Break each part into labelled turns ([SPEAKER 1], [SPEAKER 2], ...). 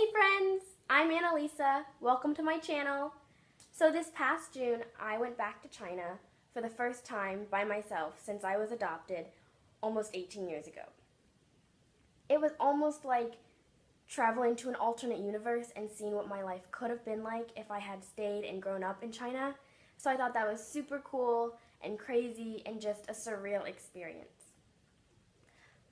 [SPEAKER 1] Hey friends, I'm Anneliese. Welcome to my channel. So this past June, I went back to China for the first time by myself since I was adopted almost 18 years ago. It was almost like traveling to an alternate universe and seeing what my life could have been like if I had stayed and grown up in China. So I thought that was super cool and crazy and just a surreal experience.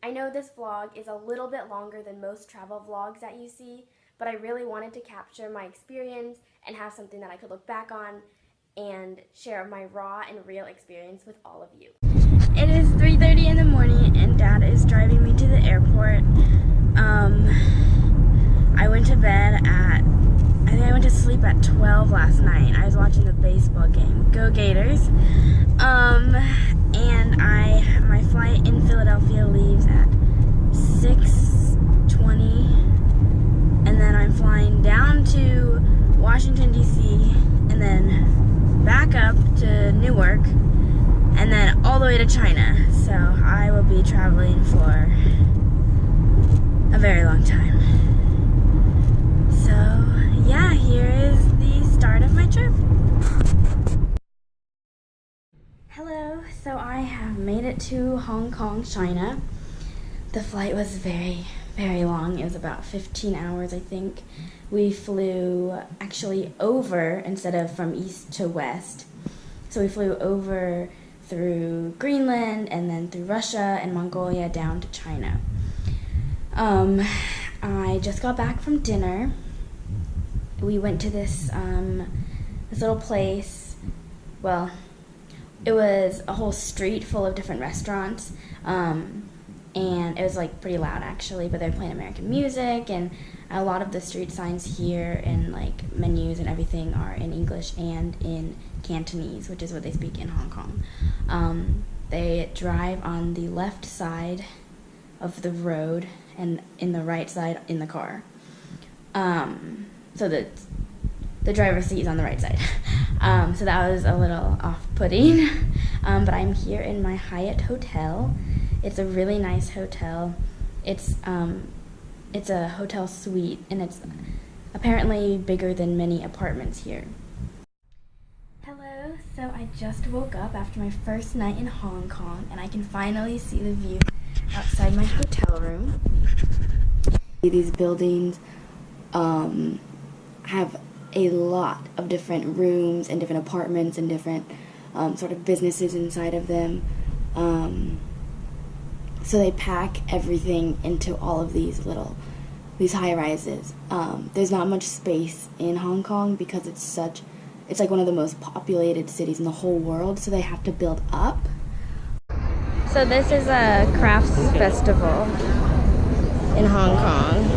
[SPEAKER 1] I know this vlog is a little bit longer than most travel vlogs that you see, but I really wanted to capture my experience and have something that I could look back on and share my raw and real experience with all of you. It is 3:30 in the morning and Dad is driving me to the airport. I went to bed I think I went to sleep at 12 last night. I was watching the baseball game. Go Gators. And my flight in Philadelphia leaves at 6:20, and then I'm flying down to Washington, D.C., and then back up to Newark, and then all the way to China. So I will be traveling for a very long time. So yeah, here is the start of my trip. Hello, so I have made it to Hong Kong, China. The flight was very, very long. It was about 15 hours, I think. We flew actually over instead of from east to west. So we flew over through Greenland and then through Russia and Mongolia down to China. I just got back from dinner. We went to this little place. Well, it was a whole street full of different restaurants, and it was like pretty loud actually, but they're playing American music, and a lot of the street signs here and like menus and everything are in English and in Cantonese, which is what they speak in Hong Kong. They drive on the left side of the road and in the right side in the car. So the driver's seat is on the right side. So that was a little off-putting. But I'm here in my Hyatt hotel. It's a really nice hotel. It's a hotel suite, and it's apparently bigger than many apartments here. Hello, so I just woke up after my first night in Hong Kong, and I can finally see the view outside my hotel room. These buildings have a lot of different rooms and different apartments and different sort of businesses inside of them. So they pack everything into all of these high-rises. There's not much space in Hong Kong because it's like one of the most populated cities in the whole world, so they have to build up. So this is a crafts festival in Hong Kong.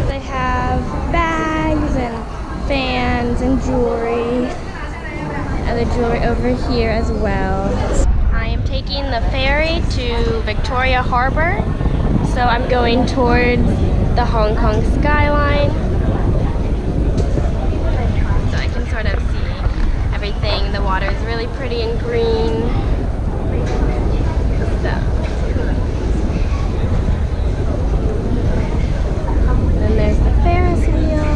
[SPEAKER 1] They have bags and fans and jewelry, other jewelry over here as well. I am taking the ferry to Victoria Harbor, so I'm going towards the Hong Kong skyline, so I can sort of see everything. The water is really pretty and green. Then there's the Ferris wheel.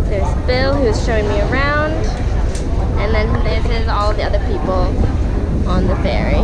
[SPEAKER 1] There's Bill, who's showing me around, and then this is all the other people on the ferry.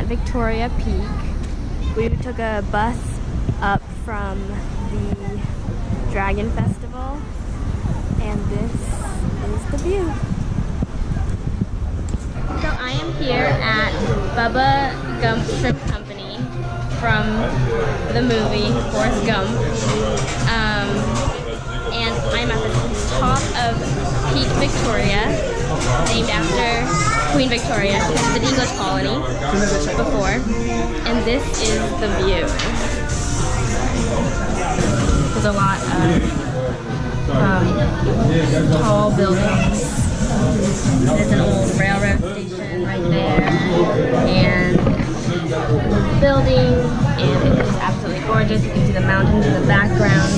[SPEAKER 1] Victoria Peak. We took a bus up from the Dragon Festival, and this is the view. So I am here at Bubba Gump Shrimp Company from the movie Forrest Gump, and I'm at the top of Peak Victoria, named after Queen Victoria. This is an English colony before, and this is the view. There's a lot of tall buildings. There's an old railroad station right there, and building, and it's just absolutely gorgeous. You can see the mountains in the background.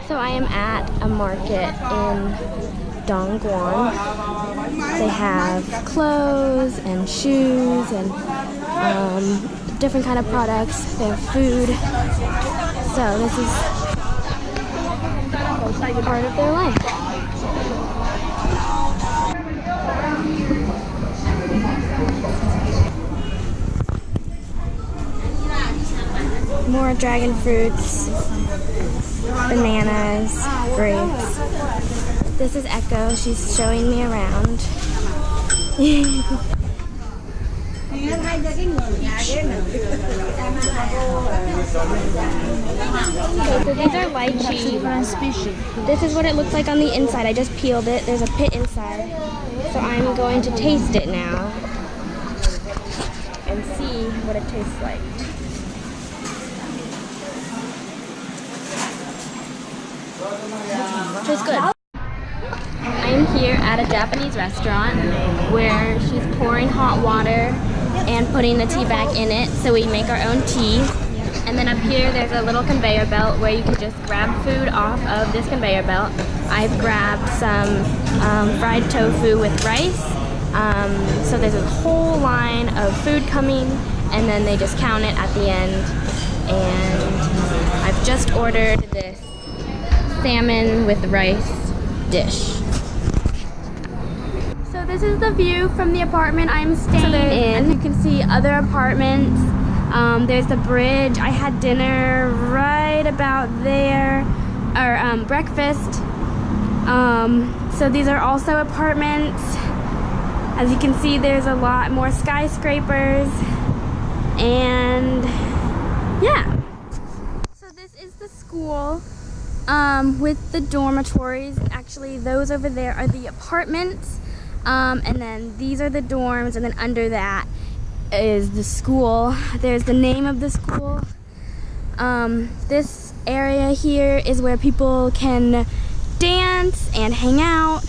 [SPEAKER 1] So I am at a market in Dongguan. They have clothes and shoes and different kind of products. They have food. So this is part of their life. More dragon fruits, bananas, grapes. This is Echo. She's showing me around. So these are lychee. This is what it looks like on the inside. I just peeled it. There's a pit inside. So I'm going to taste it now and see what it tastes like. Tastes good. I'm here at a Japanese restaurant where she's pouring hot water and putting the tea bag in it, so we make our own tea. And then up here there's a little conveyor belt where you can just grab food off of this conveyor belt. I've grabbed some fried tofu with rice. So there's a whole line of food coming, and then they just count it at the end. And I've just ordered this salmon with rice dish. So this is the view from the apartment I'm staying in. As you can see, other apartments. There's the bridge. I had dinner right about there, or breakfast. So these are also apartments. As you can see, there's a lot more skyscrapers, and yeah. So this is the school. With the dormitories. Actually, those over there are the apartments, and then these are the dorms, and then under that is the school. There's the name of the school. This area here is where people can dance and hang out.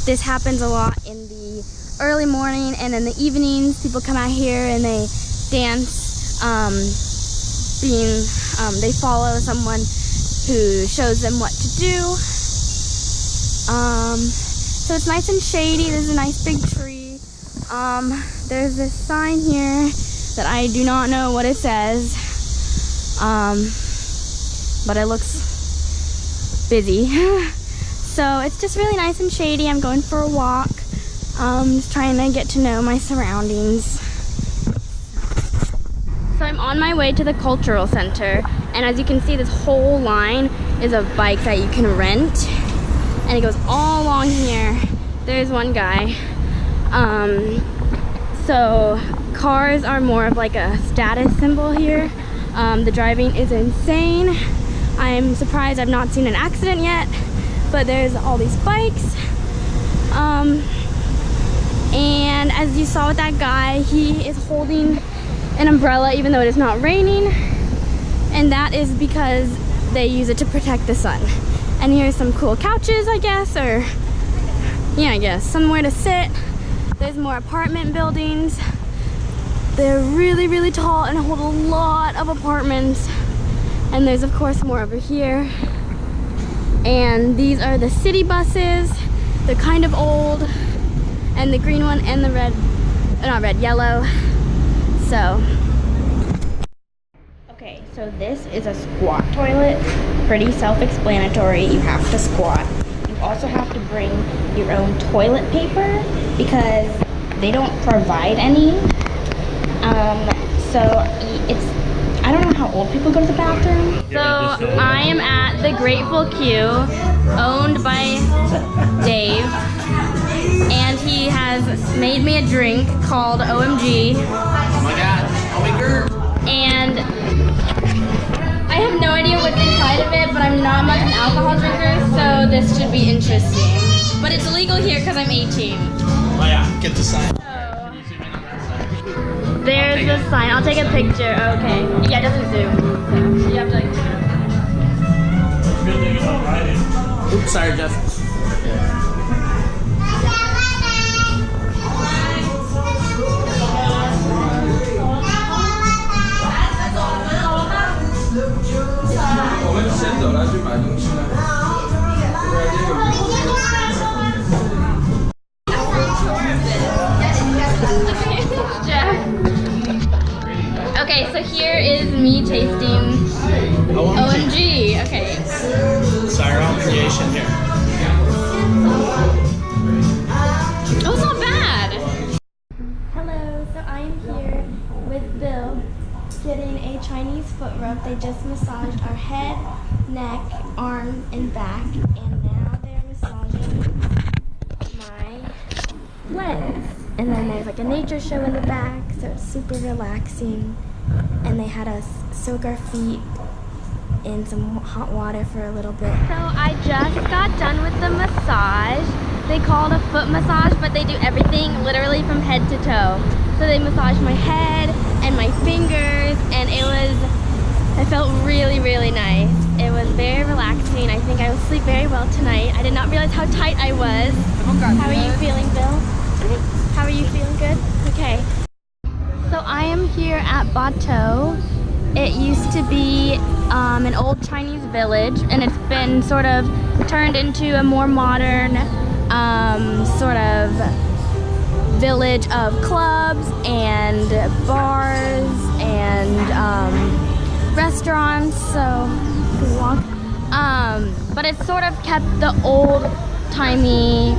[SPEAKER 1] This happens a lot in the early morning, and in the evenings people come out here and they dance, they follow someone who shows them what to do. So it's nice and shady. There's a nice big tree. There's this sign here that I do not know what it says, but it looks busy. So it's just really nice and shady. I'm going for a walk, just trying to get to know my surroundings. So I'm on my way to the cultural center, and as you can see, this whole line is of bikes that you can rent, and it goes all along here. There's one guy. So cars are more of like a status symbol here. The driving is insane. I'm surprised I've not seen an accident yet, but there's all these bikes. And as you saw with that guy, he is holding an umbrella even though it is not raining, and that is because they use it to protect the sun. And here's some cool couches, I guess, or yeah, I guess somewhere to sit. There's more apartment buildings. They're really, really tall and hold a lot of apartments. And there's of course more over here. And these are the city buses. They're kind of old, and the green one and the red, not red, yellow. So, okay, so this is a squat toilet. Pretty self-explanatory. You have to squat. You also have to bring your own toilet paper because
[SPEAKER 2] they don't provide any. So it's, I don't know how old people go to the bathroom.
[SPEAKER 1] So I am at the Grateful Q, owned by Dave, and he has made me a drink called OMG.
[SPEAKER 3] Oh my god, oh my god.
[SPEAKER 1] And I have no idea what's inside of it, but I'm not much an alcohol drinker, so this should be interesting. But it's illegal here because I'm 18.
[SPEAKER 3] Oh yeah, get the sign.
[SPEAKER 1] There's the sign. I'll take a picture. Okay. Yeah, it doesn't zoom. So you have to like.
[SPEAKER 3] Oops, sorry, Jeff. Okay, so here is me tasting OMG. Okay. Sorry, obligation here.
[SPEAKER 1] Oh, it's not bad. Hello, so I am here with Bill getting a Chinese foot rub. They just massaged our head, neck, arm, and back, and now they're massaging my legs. And then there's like a nature show in the back, so it's super relaxing. And they had us soak our feet in some hot water for a little bit. So I just got done with the massage. They call it a foot massage, but they do everything literally from head to toe. So they massaged my head and my fingers, and I felt really, really nice. It was very relaxing. I think I will sleep very well tonight. I did not realize how tight I was. How are you feeling, Bill? How are you feeling? Good? Okay. So I am here at Bateau. It used to be an old Chinese village, and it's been sort of turned into a more modern sort of village of clubs and bars and restaurants. So walk. But it's sort of kept the old-timey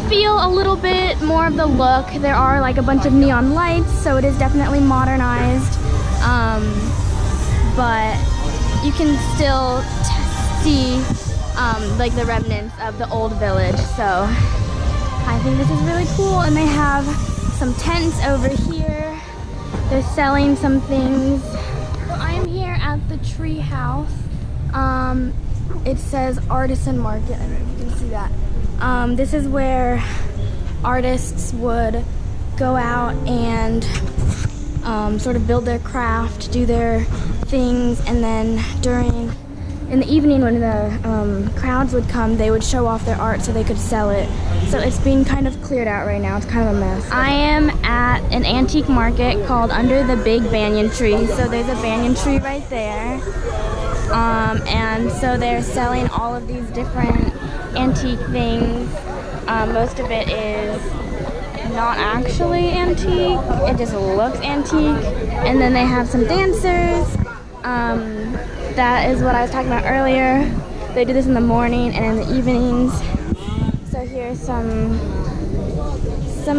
[SPEAKER 1] feel a little bit, more of the look. There are like a bunch of neon lights, so it is definitely modernized, but you can still see like the remnants of the old village. So I think this is really cool, and they have some tents over here. They're selling some things. So I am here at the tree house. It says artisan market. I don't know if you can see that. This is where artists would go out and sort of build their craft, do their things, and then in the evening when the crowds would come, they would show off their art so they could sell it. So it's being kind of cleared out right now. It's kind of a mess. I am at an antique market called Under the Big Banyan Tree. So there's a banyan tree right there. And so they're selling all of these different antique things. Most of it is not actually antique, it just looks antique. And then they have some dancers. That is what I was talking about earlier. They do this in the morning and in the evenings. So here's some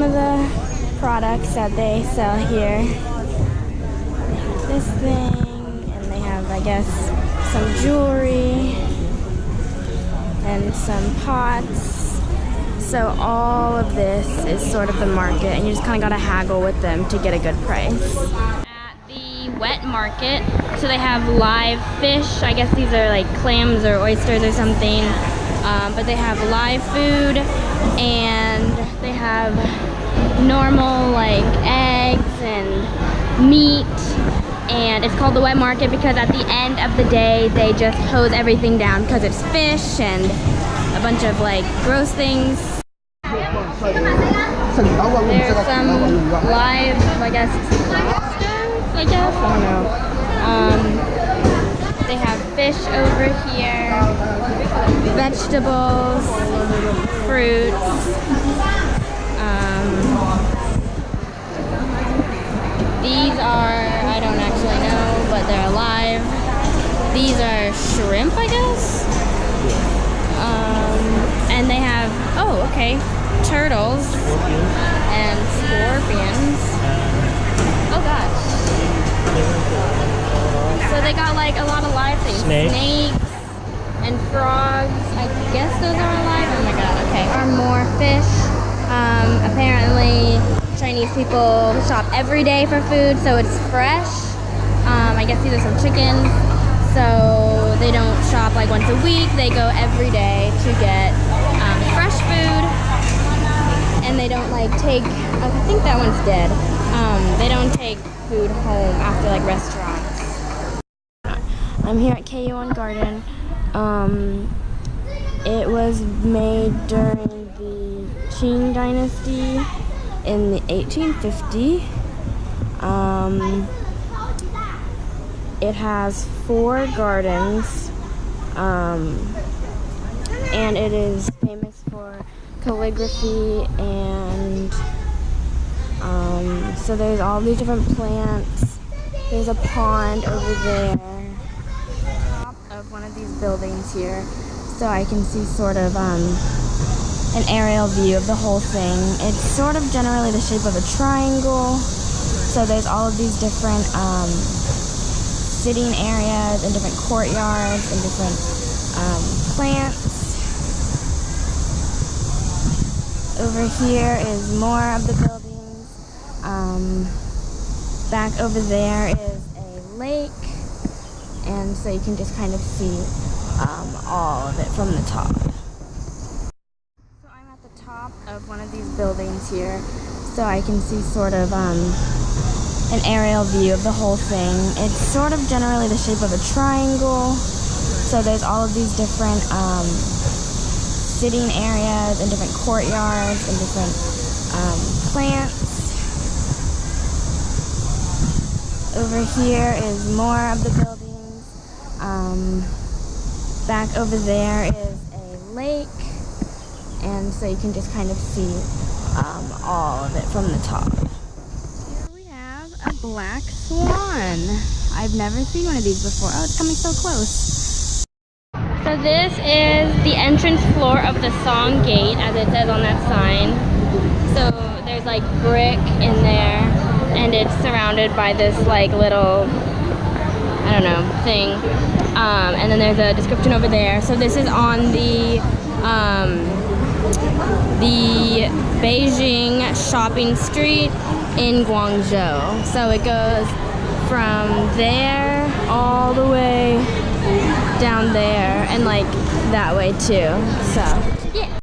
[SPEAKER 1] of the products that they sell here. This thing, and they have, I guess, some jewelry and some pots. So all of this is sort of the market, and you just kind of gotta haggle with them to get a good price. At the wet market, so they have live fish. I guess these are like clams or oysters or something. But they have live food, and they have normal like eggs and meat. And it's called the wet market because at the end of the day they just hose everything down because it's fish and a bunch of like gross things. There's some live, I guess, lobsters, I don't know. They have fish over here, vegetables, fruits. These are, I don't actually know, but they're alive. These are shrimp, I guess. And they have, oh, okay,
[SPEAKER 3] turtles and scorpions. Oh gosh. So they got like a lot of live things. Snakes and frogs. I guess those are alive. Oh my god, okay. Are more fish. Apparently Chinese people shop every day for food, so it's fresh. I guess these are some chickens. So they don't shop like once a week. They go every day to get fresh food. And they don't like take, I think that one's dead. They don't take food home after like restaurants. I'm here at KU1 Garden. It was made during the Qing Dynasty in the 1850. It has 4 gardens, and it is famous for calligraphy, and so there's all these different plants. There's a pond over there. Top of one of these buildings here, so I can see sort of an aerial view of the whole thing. It's sort of generally the shape of a triangle, so there's all of these different sitting areas and different courtyards and different plants. Over here is more of the buildings. Back over there is a lake, and so you can just kind of see all of it from the top. So I'm at the top of one of these buildings here, so I can see sort of an aerial view of the whole thing. It's sort of generally the shape of a triangle, so there's all of these different sitting areas and different courtyards and different plants. Over here is more of the buildings. Back over there is a lake, and so you can just kind of see all of it from the top. Here we have a black swan. I've never seen one of these before. Oh, it's coming so close. So this is the entrance floor of the Song Gate, as it says on that sign. So there's like brick in there, and it's surrounded by this like little, I don't know, thing. And then there's a description over there. So this is on the Beijing shopping street in Guangzhou. So it goes from there all the way down there and like that way too. So yeah.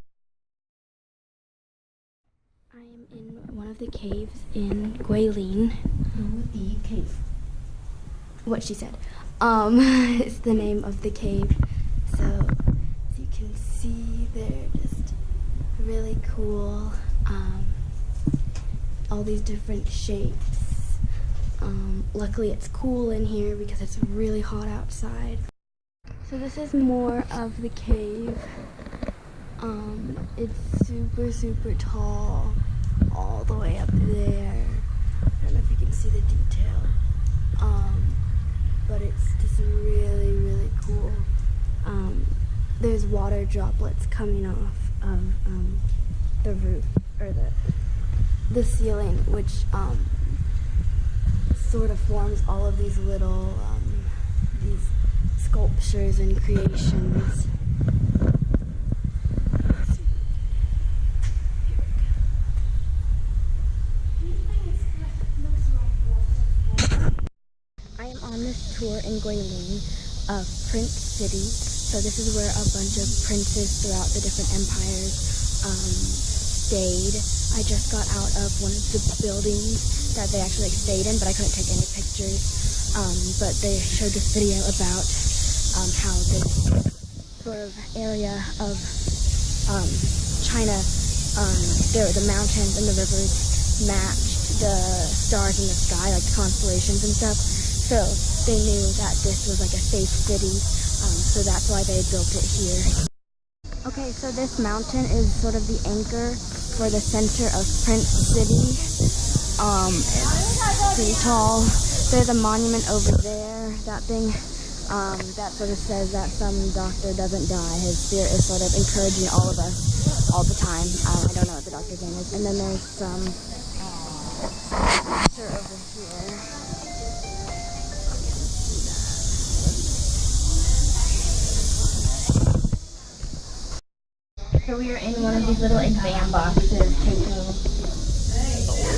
[SPEAKER 3] I am in one of the caves in Guilin. The cave. What she said. It's the name of the cave. So as you can see, they're just really cool. All these different shapes. Luckily it's cool in here because it's really hot outside. So this is more of the cave. It's super tall, all the way up there. I don't know if you can see the detail, but it's just really cool. There's water droplets coming off of the roof, or the ceiling, which sort of forms all of these little these sculptures and creations. I am on this tour in Guilin of Prince City. So this is where a bunch of princes throughout the different empires stayed. I just got out of one of the buildings that they actually stayed in, but I couldn't take any pictures. But they showed this video about how this sort of area of China, the mountains and the rivers matched the stars in the sky, like the constellations and stuff. So they knew that this was like a safe city, so that's why they built it here. Okay, so this mountain is sort of the anchor for the center of Prince City. It's pretty tall. There's a monument over there. That thing that sort of says that some doctor doesn't die. His spirit is sort of encouraging all of us all the time. I don't know what the doctor's name is. And then there's some picture over here. So we are in one of these little exam boxes taking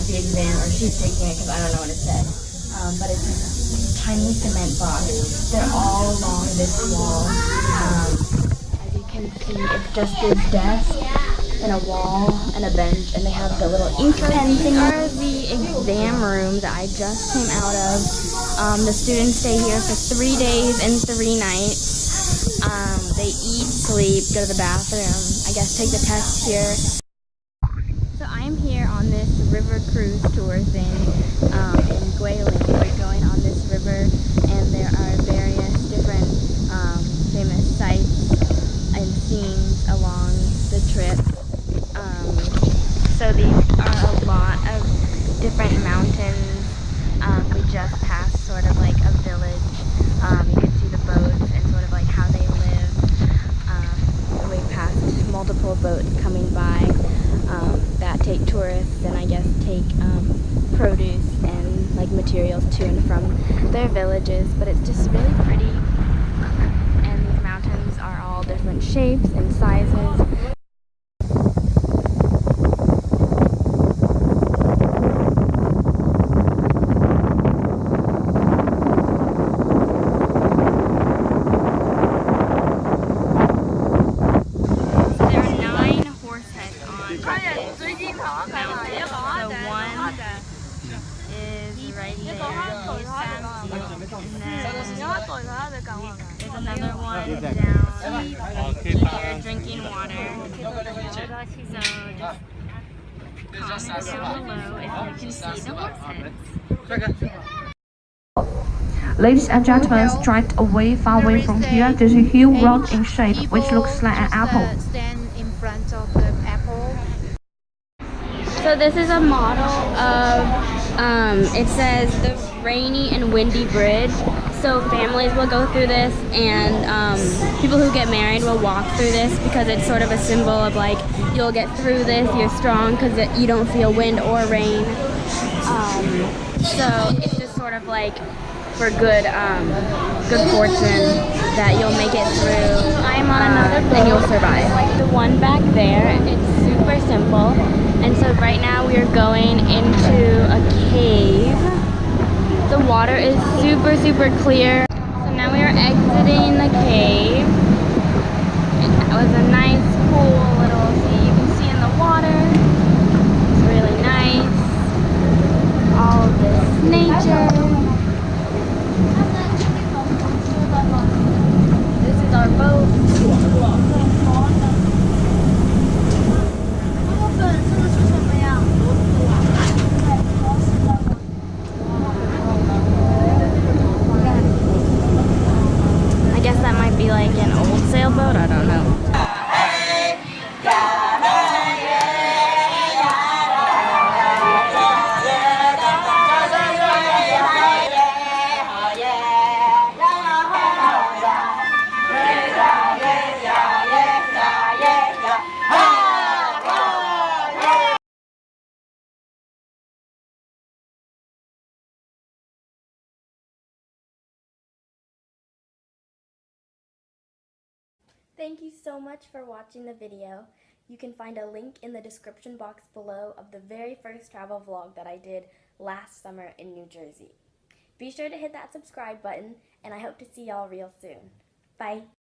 [SPEAKER 3] the exam, or she's taking it because I don't know what it said. But it's this tiny cement box. They're all along this wall. As you can see, it's just this desk and a wall and a bench, and they have the little ink pen thing. These are the exam rooms that I just came out of. The students stay here for 3 days and 3 nights. They eat, sleep, go to the bathroom, I guess take the test here. So I'm here on this river cruise tour thing in Guilin. We're going on this river, and there are various different famous sights and scenes along the trip. So these are a lot of different mountains. We just passed sort of like a village. You can see the boats and sort of like how they live. We passed multiple boats coming by that take tourists and I guess take produce and like materials to and from their villages, but it's just really pretty, and these mountains are all different shapes and sizes. There's another one down here drinking water. So just comment down below if you can see the horse heads.
[SPEAKER 4] Ladies and gentlemen, straight away, far away from here, there's a huge rock in shape, which looks like an apple.
[SPEAKER 5] Stand in front of the apple.
[SPEAKER 3] So this is a model of, it says the rainy and windy bridge. So families will go through this, and people who get married will walk through this because it's sort of a symbol of like, you'll get through this, you're strong because you don't feel wind or rain. So it's just sort of like for good fortune that you'll make it through. I'm on another boat and you'll survive. Like the one back there, it's super simple. And so right now we are going into a cave. The water is super, super clear. So now we are exiting the cave. It was a nice, cool little, you can see in the water. It's really nice. All of this nature. This is our boat. I guess that might be like an old sailboat, I don't know.
[SPEAKER 1] Thank you so much for watching the video. You can find a link in the description box below of the very first travel vlog that I did last summer in New Jersey. Be sure to hit that subscribe button, and I hope to see y'all real soon. Bye!